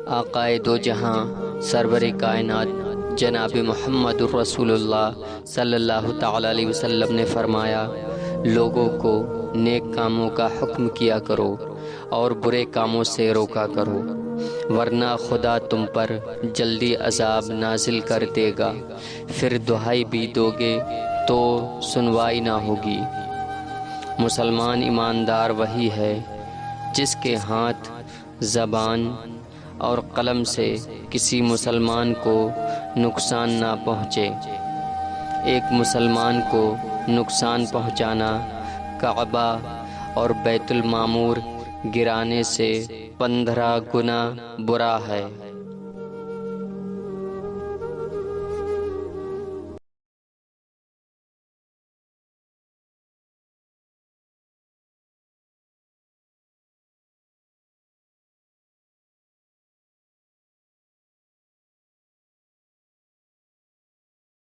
آقائے دو جہاں سرور کائنات جناب محمد الرسول اللہ صلی اللہ تعالی علیہ وسلم نے فرمایا، لوگوں کو نیک کاموں کا حکم کیا کرو اور برے کاموں سے روکا کرو، ورنہ خدا تم پر جلدی عذاب نازل کر دے گا، پھر دہائی بھی دو گے تو سنوائی نہ ہوگی۔ مسلمان ایماندار وہی ہے جس کے ہاتھ، زبان اور قلم سے کسی مسلمان کو نقصان نہ پہنچے۔ ایک مسلمان کو نقصان پہنچانا کعبہ اور بیت المعمور گرانے سے 15 گنا برا ہے۔